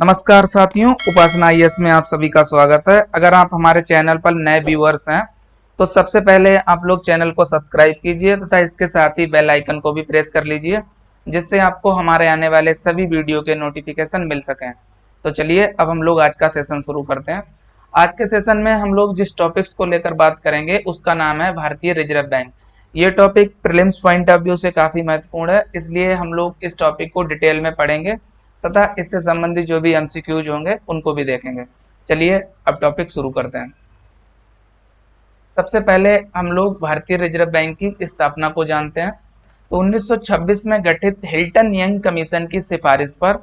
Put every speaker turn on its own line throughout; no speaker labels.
नमस्कार साथियों, उपासना आईएएस में आप सभी का स्वागत है। अगर आप हमारे चैनल पर नए व्यूअर्स हैं तो सबसे पहले आप लोग चैनल को सब्सक्राइब कीजिए तथा इसके साथ ही बेल आइकन को भी प्रेस कर लीजिए, जिससे आपको हमारे आने वाले सभी वीडियो के नोटिफिकेशन मिल सकें। तो चलिए अब हम लोग आज का सेशन शुरू करते हैं। आज के सेशन में हम लोग जिस टॉपिक्स को लेकर बात करेंगे उसका नाम है भारतीय रिजर्व बैंक। ये topic prelims point of view से काफ़ी महत्वपूर्ण है, इसलिए हम लोग इस टॉपिक को डिटेल में पढ़ेंगे तथा इससे संबंधित जो भी एमसीक्यूज होंगे उनको भी देखेंगे। चलिए अब टॉपिक शुरू करते हैं। सबसे पहले हम लोग भारतीय रिजर्व बैंक की स्थापना को जानते हैं। तो 1926 में गठित हिल्टन यंग कमीशन की सिफारिश पर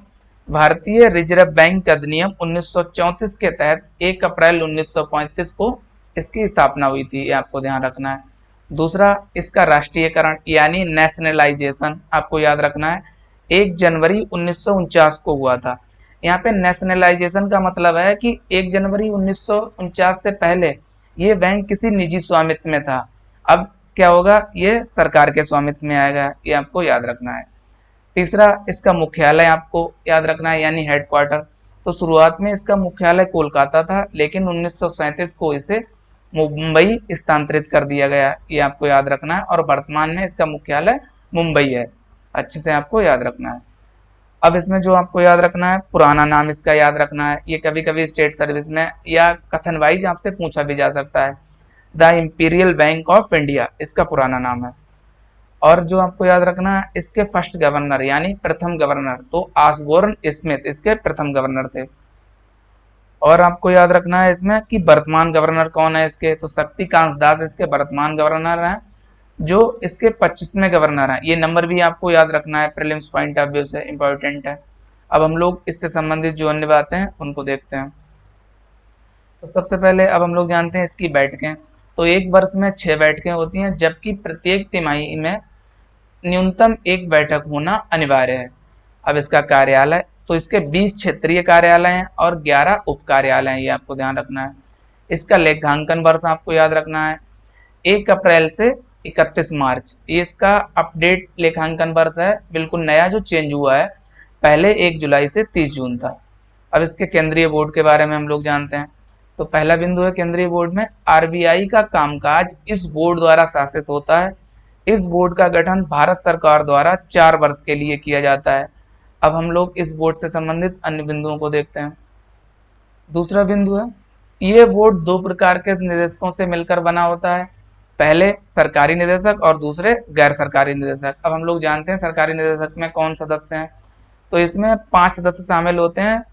भारतीय रिजर्व बैंक अधिनियम 1934 के तहत 1 अप्रैल 1935 को इसकी स्थापना हुई थी, ये आपको ध्यान रखना है। दूसरा, इसका राष्ट्रीयकरण यानी नेशनलाइजेशन आपको याद रखना है, 1 जनवरी 1949 को हुआ था। यहाँ पे नेशनलाइजेशन का मतलब है कि 1 जनवरी 1949 से पहले ये बैंक किसी निजी स्वामित्व में था, अब क्या होगा, ये सरकार के स्वामित्व में आएगा, ये आपको याद रखना है। तीसरा, इसका मुख्यालय आपको याद रखना है यानी हेडक्वार्टर। तो शुरुआत में इसका मुख्यालय कोलकाता था, लेकिन 1937 को इसे मुंबई स्थानांतरित कर दिया गया, ये आपको याद रखना है। और वर्तमान में इसका मुख्यालय मुंबई है, अच्छे से आपको याद रखना है। अब इसमें जो आपको याद रखना है, पुराना नाम इसका याद रखना है। ये कभी कभी स्टेट सर्विस में या कथन वाइज आपसे पूछा भी जा सकता है। The imperial bank of India इसका पुराना नाम है। और जो आपको याद रखना है, इसके फर्स्ट गवर्नर यानी प्रथम गवर्नर तो ऑसबोर्न स्मिथ इसके प्रथम गवर्नर थे। और आपको याद रखना है इसमें कि वर्तमान गवर्नर कौन है इसके, तो शक्तिकांत दास इसके वर्तमान गवर्नर हैं, जो इसके 25वें गवर्नर हैं। ये नंबर भी आपको याद रखना है, प्रीलिम्स पॉइंट ऑफ व्यू से इंपॉर्टेंट है। अब हम लोग इससे संबंधित जो अन्य बातें हैं उनको देखते हैं। तो सबसे पहले अब हम लोग जानते हैं इसकी बैठकें। तो एक वर्ष में 6 बैठकें होती हैं, जबकि प्रत्येक तिमाही में न्यूनतम 1 बैठक होना अनिवार्य है। अब इसका कार्यालय, तो इसके 20 क्षेत्रीय कार्यालय हैं और 11 उप कार्यालय हैं, ये आपको ध्यान रखना है। इसका लेखांकन वर्ष आपको याद रखना है, 1 अप्रैल से 31 मार्च, ये इसका अपडेट लेखांकन वर्ष है, बिल्कुल नया जो चेंज हुआ है, पहले 1 जुलाई से 30 जून था। अब इसके केंद्रीय बोर्ड के बारे में हम लोग जानते हैं। तो पहला बिंदु है केंद्रीय बोर्ड में आरबीआई का कामकाज इस बोर्ड द्वारा शासित होता है। इस बोर्ड का गठन भारत सरकार द्वारा 4 वर्ष के लिए किया जाता है। अब हम लोग इस बोर्ड से संबंधित अन्य बिंदुओं को देखते हैं। दूसरा बिंदु है, ये बोर्ड 2 प्रकार के निदेशकों से मिलकर बना होता है, पहले सरकारी निदेशक और दूसरे गैर सरकारी निदेशक। अब हम लोग जानते हैं सरकारी निदेशक में कौन सदस्य हैं। तो इसमें 5 सदस्य शामिल होते हैं,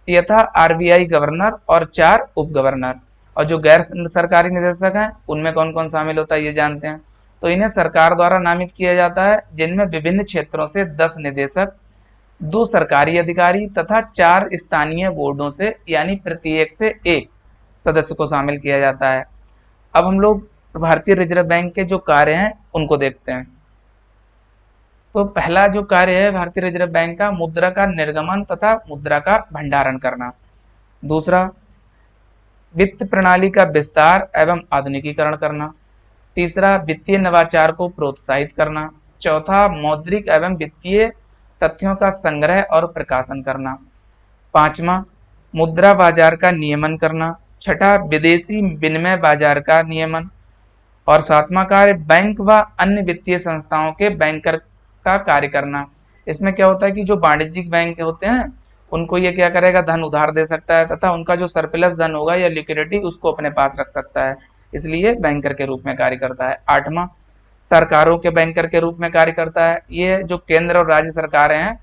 यथा आरबीआई गवर्नर और 4 उप गवर्नर। और जो गैर सरकारी निदेशक हैं उनमें कौन कौन शामिल होता है ये जानते हैं। तो इन्हें सरकार द्वारा नामित किया जाता है, जिनमें विभिन्न क्षेत्रों से 10 निदेशक, 2 सरकारी अधिकारी तथा 4 स्थानीय बोर्डों से यानी प्रत्येक से 1 सदस्य को शामिल किया जाता है। अब हम लोग भारतीय रिजर्व बैंक के जो कार्य हैं उनको देखते हैं। तो पहला जो कार्य है भारतीय रिजर्व बैंक का, मुद्रा का निर्गमन तथा मुद्रा का भंडारण करना। दूसरा, वित्त प्रणाली का विस्तार एवं आधुनिकीकरण करना। तीसरा, वित्तीय नवाचार को प्रोत्साहित करना। चौथा, मौद्रिक एवं वित्तीय तथ्यों का संग्रह और प्रकाशन करना। पांचवा, मुद्रा बाजार का नियमन करना। छठा, विदेशी विनिमय बाजार का नियमन। और सातवां कार्य, बैंक व अन्य वित्तीय संस्थाओं के बैंकर का कार्य करना। इसमें क्या होता है कि जो वाणिज्यिक बैंक होते हैं उनको ये क्या करेगा, धन उधार दे सकता है तथा उनका जो सरप्लस धन होगा या लिक्विडिटी उसको अपने पास रख सकता है, इसलिए बैंकर के रूप में कार्य करता है। आठवां, सरकारों के बैंकर के रूप में कार्य करता है। ये जो केंद्र और राज्य सरकारें हैं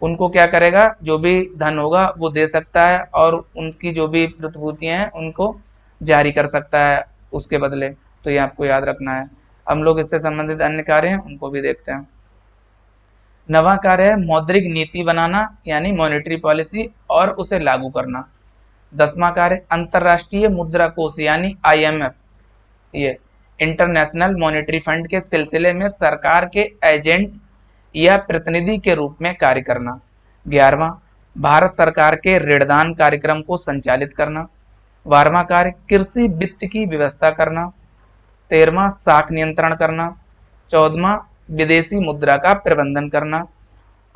उनको क्या करेगा, जो भी धन होगा वो दे सकता है और उनकी जो भी प्रतिभूतियां हैं उनको जारी कर सकता है उसके बदले। तो ये आपको याद रखना है। हम लोग इससे संबंधित अन्य कार्य हैं उनको भी देखते हैं। नवा कार्य है मौद्रिक नीति बनाना यानी मॉनेटरी पॉलिसी और उसे लागू करना। 10वां कार्य, अंतरराष्ट्रीय मुद्रा कोष यानी आईएमएफ, ये इंटरनेशनल मॉनेटरी फंड के सिलसिले में सरकार के एजेंट या प्रतिनिधि के रूप में कार्य करना। 11वां, भारत सरकार के ऋणदान कार्यक्रम को संचालित करना। 12वां कार्य, कृषि वित्त की व्यवस्था करना। 13वां, साख नियंत्रण करना। 14वां, विदेशी मुद्रा का प्रबंधन करना।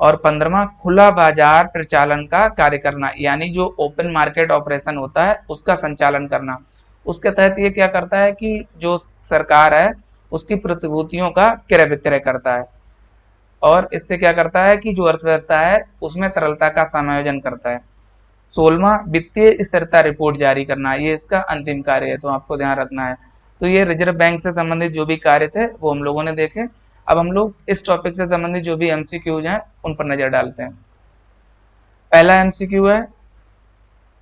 और 15वां खुला बाजार प्रचालन का कार्य करना, यानी जो ओपन मार्केट ऑपरेशन होता है उसका संचालन करना। उसके तहत ये क्या करता है कि जो सरकार है उसकी प्रतिभूतियों का क्रय विक्रय करता है, और इससे क्या करता है कि जो अर्थव्यवस्था है उसमें तरलता का समायोजन करता है। 16वां वित्तीय स्थिरता रिपोर्ट जारी करना, ये इसका अंतिम कार्य है, तो आपको ध्यान रखना है। तो ये रिजर्व बैंक से संबंधित जो भी कार्य थे वो हम लोगों ने देखे। अब हम लोग इस टॉपिक से संबंधित जो भी एमसीक्यूज हैं उन पर नजर डालते हैं। पहला एमसीक्यू है,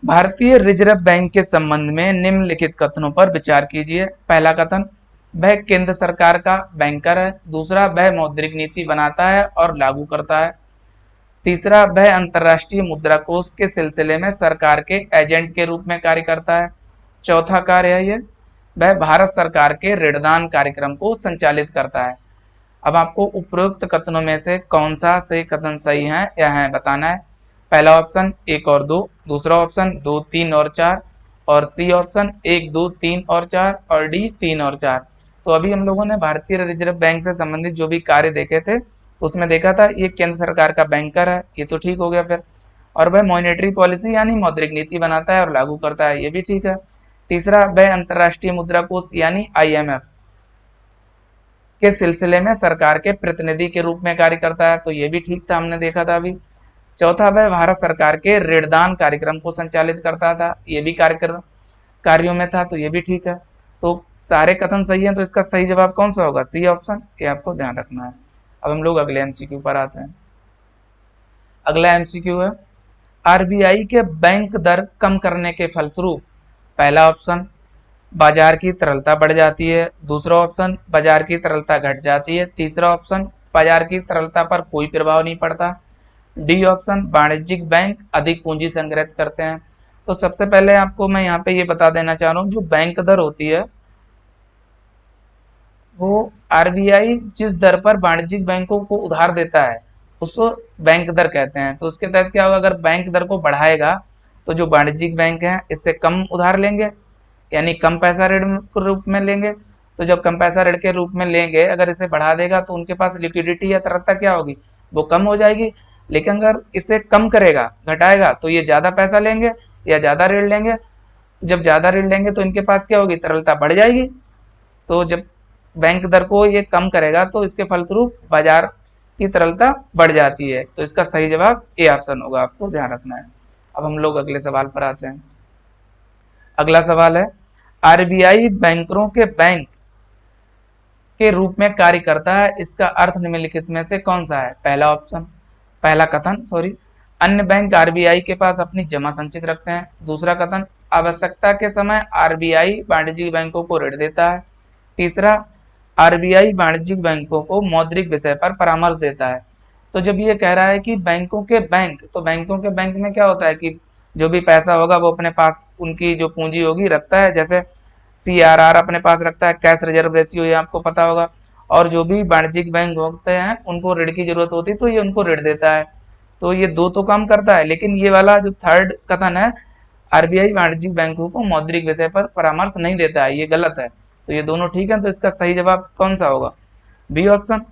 भारतीय रिजर्व बैंक के संबंध में निम्नलिखित कथनों पर विचार कीजिए। पहला कथन, वह केंद्र सरकार का बैंकर है। दूसरा, वह मौद्रिक नीति बनाता है और लागू करता है। तीसरा, वह अंतर्राष्ट्रीय मुद्रा कोष के सिलसिले में सरकार के एजेंट के रूप में कार्य करता है। चौथा कार्य है ये, वह भारत सरकार के ऋणदान कार्यक्रम को संचालित करता है। अब आपको उपरोक्त कथनों में से कौन सा से कथन सही है या है बताना है। पहला ऑप्शन 1 और 2, दूसरा ऑप्शन 2, 3 और 4, और सी ऑप्शन 1, 2, 3 और 4, और डी 3 और 4। तो अभी हम लोगों ने भारतीय रिजर्व बैंक से संबंधित जो भी कार्य देखे थे तो उसमें देखा था ये केंद्र सरकार का बैंकर है, ये तो ठीक हो गया फिर। और वह मॉनेटरी पॉलिसी यानी मौद्रिक नीति बनाता है और लागू करता है, ये भी ठीक है। तीसरा, वह अंतर्राष्ट्रीय मुद्रा कोष यानी आईएमएफ के सिलसिले में सरकार के प्रतिनिधि के रूप में कार्य करता है, तो ये भी ठीक था, हमने देखा था अभी। चौथा, वह भारत सरकार के ऋणदान कार्यक्रम को संचालित करता था, ये भी कार्यों में था, तो ये भी ठीक है। तो सारे कथन सही हैं, तो इसका सही जवाब कौन सा होगा? सी ऑप्शन, ये आपको ध्यान रखना है। अब हम लोग अगले एमसीक्यू पर आते हैं। अगला एमसीक्यू है, आरबीआई के बैंक दर कम करने के फलस्वरूप पहला ऑप्शन बाजार की तरलता बढ़ जाती है, दूसरा ऑप्शन बाजार की तरलता घट जाती है, तीसरा ऑप्शन बाजार की तरलता पर कोई प्रभाव नहीं पड़ता, डी ऑप्शन वाणिज्यिक बैंक अधिक पूंजी संग्रहित करते हैं। तो सबसे पहले आपको मैं यहाँ पे ये बता देना चाह रहा हूँ, जो बैंक दर होती है वो आरबीआई जिस दर पर वाणिज्यिक बैंकों को उधार देता है उसको बैंक दर कहते हैं। तो उसके तहत क्या होगा, अगर बैंक दर को बढ़ाएगा तो जो वाणिज्यिक बैंक हैं इससे कम उधार लेंगे, यानी कम पैसा ऋण के रूप में लेंगे। तो जब कम पैसा ऋण के रूप में लेंगे, अगर इसे बढ़ा देगा तो उनके पास लिक्विडिटी या तरलता क्या होगी, वो कम हो जाएगी। लेकिन अगर इसे कम करेगा, घटाएगा, तो ये ज्यादा पैसा लेंगे या ज्यादा ऋण लेंगे। जब ज्यादा ऋण लेंगे तो इनके पास क्या होगी, तरलता बढ़ जाएगी। तो जब बैंक दर को ये कम करेगा तो इसके फलस्वरूप बाजार की तरलता बढ़ जाती है। तो इसका सही जवाब ए ऑप्शन होगा, आपको ध्यान रखना है। अब हम लोग अगले सवाल पर आते हैं। अगला सवाल है, आरबीआई बैंकरों के बैंक के रूप में कार्य करता है, इसका अर्थ निम्नलिखित में से कौन सा है? पहला कथन अन्य बैंक आरबीआई के पास अपनी जमा संचित रखते हैं। दूसरा कथन, आवश्यकता के समय आरबीआई वाणिज्यिक बैंकों को ऋण देता है। तीसरा, आरबीआई वाणिज्यिक बैंकों को मौद्रिक विषय पर परामर्श देता है। तो जब ये कह रहा है कि बैंकों के बैंक, तो बैंकों के बैंक में क्या होता है कि जो भी पैसा होगा वो अपने पास उनकी जो पूंजी होगी रखता है, जैसे सीआरआर अपने पास रखता है, कैश रिजर्व रेशियो, ये आपको पता होगा। और जो भी वाणिज्यिक बैंक होते हैं उनको ऋण की जरूरत होती है तो ये उनको ऋण देता है। तो ये दो तो काम करता है, लेकिन ये वाला जो थर्ड कथन है, आरबीआई वाणिज्यिक बैंकों को मौद्रिक विषय पर परामर्श नहीं देता है, ये गलत है। तो ये दोनों ठीक है, तो इसका सही जवाब कौन सा होगा? B option.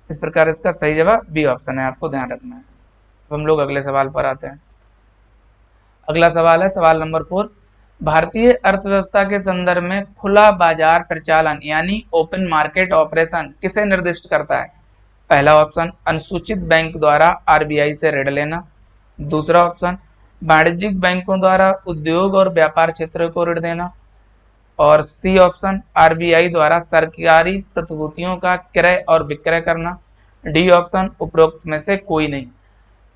इस प्रकार इसका सही जवाब बी ऑप्शन है, आपको ध्यान रखना है। अब हम लोग अगले सवाल पर आते हैं। अगला सवाल है सवाल नंबर 4, भारतीय अर्थव्यवस्था के संदर्भ में खुला बाजार प्रचालन यानी ओपन मार्केट ऑपरेशन किसे निर्दिष्ट करता है? पहला ऑप्शन अनुसूचित बैंक द्वारा आरबीआई से ऋण लेना। दूसरा ऑप्शन वाणिज्यिक बैंकों द्वारा उद्योग और व्यापार क्षेत्र को ऋण देना। और सी ऑप्शन आरबीआई द्वारा सरकारी प्रतिभूतियों का क्रय और विक्रय करना। डी ऑप्शन उपरोक्त में से कोई नहीं।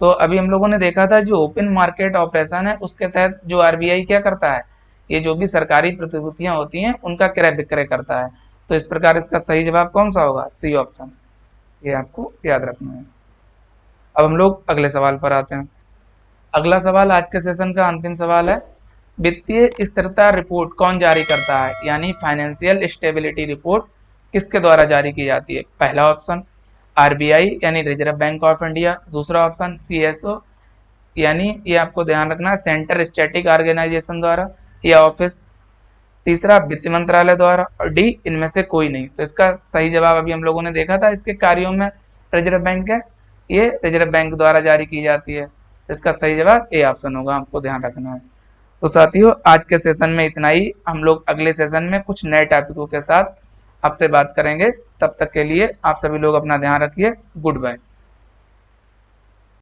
तो अभी हम लोगों ने देखा था जो ओपन मार्केट ऑपरेशन है उसके तहत जो आरबीआई क्या करता है, ये जो भी सरकारी प्रतिभूतियां होती हैं उनका क्रय विक्रय करता है। तो इस प्रकार इसका सही जवाब कौन सा होगा? सी ऑप्शन, ये आपको याद रखना है। अब हम लोग अगले सवाल पर आते हैं। अगला सवाल आज के सेशन का अंतिम सवाल है, वित्तीय स्थिरता रिपोर्ट कौन जारी करता है, यानी फाइनेंशियल स्टेबिलिटी रिपोर्ट किसके द्वारा जारी की जाती है? पहला ऑप्शन आरबीआई यानी रिजर्व बैंक ऑफ इंडिया। दूसरा ऑप्शन सीएसओ यानी ये आपको ध्यान रखना सेंटर स्टैटिक ऑर्गेनाइजेशन द्वारा या ऑफिस। तीसरा वित्त मंत्रालय द्वारा, और डी इनमें से कोई नहीं। तो इसका सही जवाब अभी हम लोगों ने देखा था, इसके कार्यों में रिजर्व बैंक के ये रिजर्व बैंक द्वारा जारी की जाती है। इसका सही जवाब ए ऑप्शन होगा, आपको ध्यान रखना है। तो साथियों आज के सेशन में इतना ही। हम लोग अगले सेशन में कुछ नए टॉपिकों के साथ आपसे बात करेंगे। तब तक के लिए आप सभी लोग अपना ध्यान रखिए। Good bye.